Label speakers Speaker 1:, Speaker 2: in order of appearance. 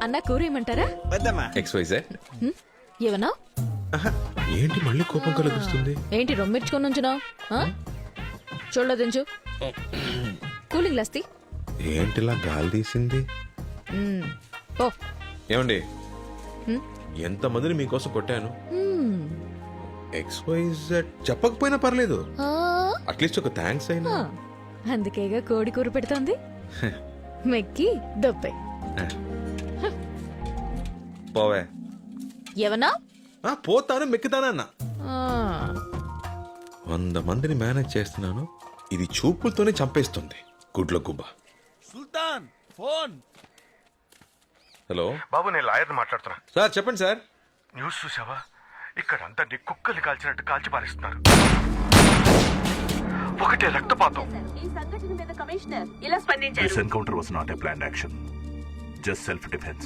Speaker 1: అన్న కూర ఏమంటారా?
Speaker 2: వద్దమ్మా.
Speaker 3: XYZ.
Speaker 1: ఏమన్నా?
Speaker 3: ఏంటి మళ్ళీ కోపం కలుగుస్తుంది?
Speaker 1: ఏంటి రొమ్మిర్చుకొని ఉంచున్నావు? చూడదించు. కూలింగ్ గ్లాస్
Speaker 3: ఏంటిలా గాలి తీసింది?
Speaker 1: ఓ
Speaker 3: ఏమండి, ఎంతమందిని మీకోసం కొట్టాను. XYZ చెప్పకపోయినా పర్లేదు, అట్లీస్ట్ ఒక థ్యాంక్స్ అయినా.
Speaker 1: అందుకేగా కోడి కూర పెడుతోంది. మెక్కి దొప్పే.
Speaker 3: పోవే.
Speaker 1: ఏమన్నా?
Speaker 3: పోతాను మెక్కుతానన్నా. 100 మందిని మేనేజ్ చేస్తున్నాను, ఇది చూపులతోనే చంపేస్తుంది. గుడ్ల గుబ్బ.
Speaker 2: సుల్తాన్ ఫోన్.
Speaker 3: హలో
Speaker 4: బాబు, నేను లాయర్ని మాట్లాడుతున్నా.
Speaker 3: సార్ చెప్పండి సార్.
Speaker 4: న్యూస్ చూసావా? ఇక్కడ అందరినీ కుక్కల్ని కాల్చినట్టు కాల్చి పారేస్తున్నారు. ఒకటే రక్తపాతం.
Speaker 5: ఈ సంఘటన మీద కమిషనర్ ఇలా స్పందించారు.
Speaker 4: This encounter was not a planned action, just self-defense.